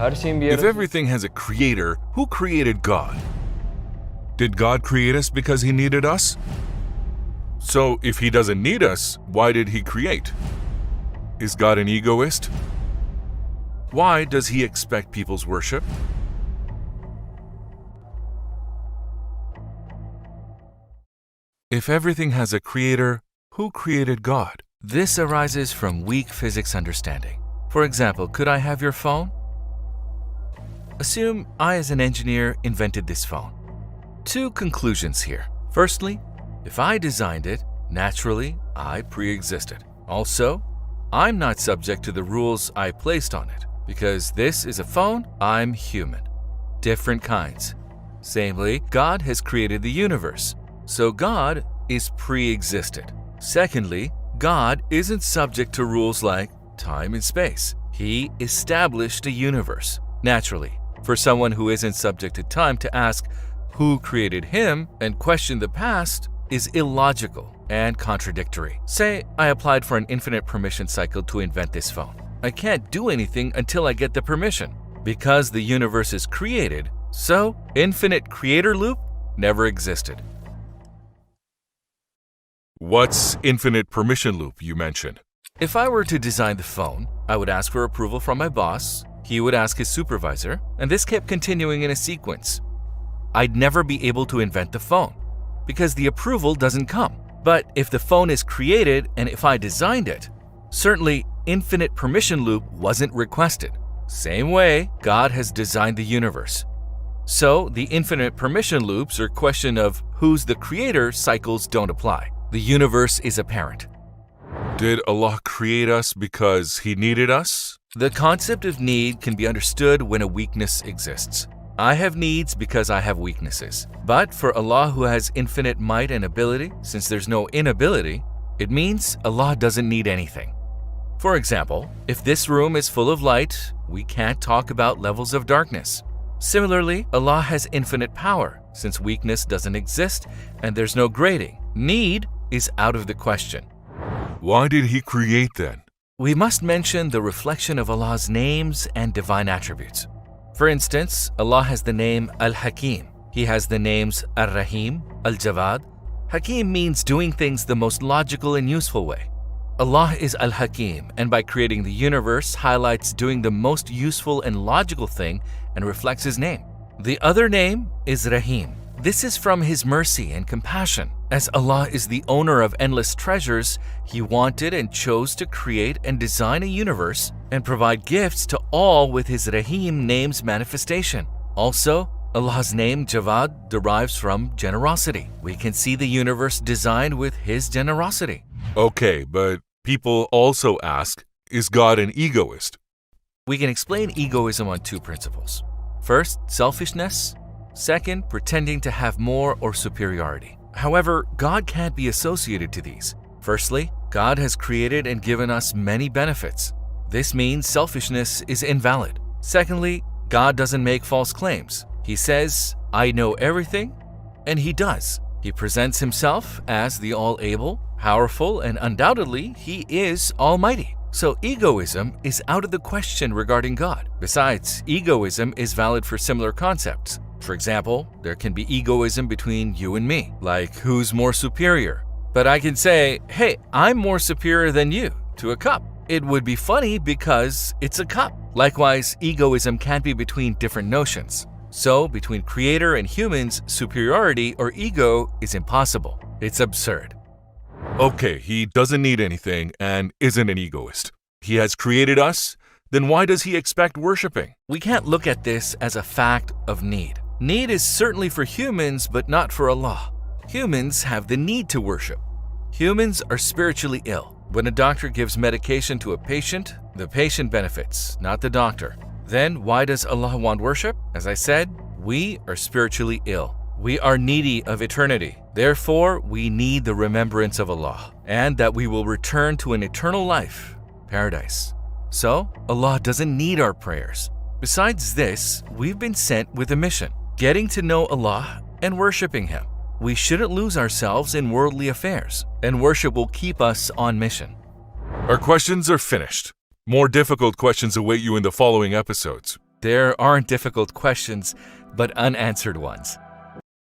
Her şeyin bir If yaratıcısı. everything has a creator, who created God? Did God create us because he needed us? So, if he doesn't need us, why did he create? Is God an egoist? Why does he expect people's worship? If everything has a creator, who created God? This arises from weak physics understanding. For example, could I have your phone? Assume I, as an engineer, invented this phone. Two conclusions here. Firstly, if I designed it, naturally, I pre-existed. Also, I'm not subject to the rules I placed on it. Because this is a phone, I'm human. Different kinds. Samely, God has created the universe. So God is pre-existed. Secondly, God isn't subject to rules like time and space. He established a universe. Naturally, for someone who isn't subject to time to ask who created him and question the past is illogical and contradictory. Say I applied for an infinite permission cycle to invent this phone. I can't do anything until I get the permission. Because the universe is created, so infinite creator loop never existed. What's infinite permission loop you mentioned? If I were to design the phone, I would ask for approval from my boss, he would ask his supervisor, and this kept continuing in a sequence. I'd never be able to invent the phone because the approval doesn't come. But if the phone is created and if I designed it, certainly infinite permission loop wasn't requested. Same way, God has designed the universe. So the infinite permission loops or question of who's the creator cycles don't apply. The universe is apparent. Did Allah create us because he needed us? The concept of need can be understood when a weakness exists. I have needs because I have weaknesses. But for Allah who has infinite might and ability, since there's no inability, it means Allah doesn't need anything. For example, if this room is full of light, we can't talk about levels of darkness. Similarly, Allah has infinite power, since weakness doesn't exist and there's no grading. Need is out of the question. Why did he create then? We must mention the reflection of Allah's names and divine attributes. For instance, Allah has the name Al-Hakim. He has the names Ar-Rahim, Al-Jawad. Hakim means doing things the most logical and useful way. Allah is Al-Hakim, and by creating the universe, highlights doing the most useful and logical thing and reflects His name. The other name is Rahim. This is from His mercy and compassion. As Allah is the owner of endless treasures, He wanted and chose to create and design a universe and provide gifts to all with His Rahim name's manifestation. Also, Allah's name Jawad derives from generosity. We can see the universe designed with His generosity. Okay, but people also ask, is God an egoist? We can explain egoism on two principles. First, selfishness. Second, pretending to have more or superiority. However, God can't be associated to these. Firstly, God has created and given us many benefits. This means selfishness is invalid. Secondly, God doesn't make false claims. He says, I know everything, and He does. He presents Himself as the all-able, powerful, and undoubtedly, He is almighty. So egoism is out of the question regarding God. Besides, egoism is valid for similar concepts. For example, there can be egoism between you and me, like who's more superior. But I can say, hey, I'm more superior than you to a cup. It would be funny because it's a cup. Likewise, egoism can't be between different notions. So, between creator and humans, superiority or ego is impossible. It's absurd. Okay, he doesn't need anything and isn't an egoist. He has created us, then why does he expect worshiping? We can't look at this as a fact of need. Need is certainly for humans, but not for Allah. Humans have the need to worship. Humans are spiritually ill. When a doctor gives medication to a patient, the patient benefits, not the doctor. Then why does Allah want worship? As I said, we are spiritually ill. We are needy of eternity. Therefore, we need the remembrance of Allah, and that we will return to an eternal life, paradise. So, Allah doesn't need our prayers. Besides this, we've been sent with a mission, getting to know Allah and worshiping Him. We shouldn't lose ourselves in worldly affairs, and worship will keep us on mission. Our questions are finished. More difficult questions await you in the following episodes. There aren't difficult questions, but unanswered ones.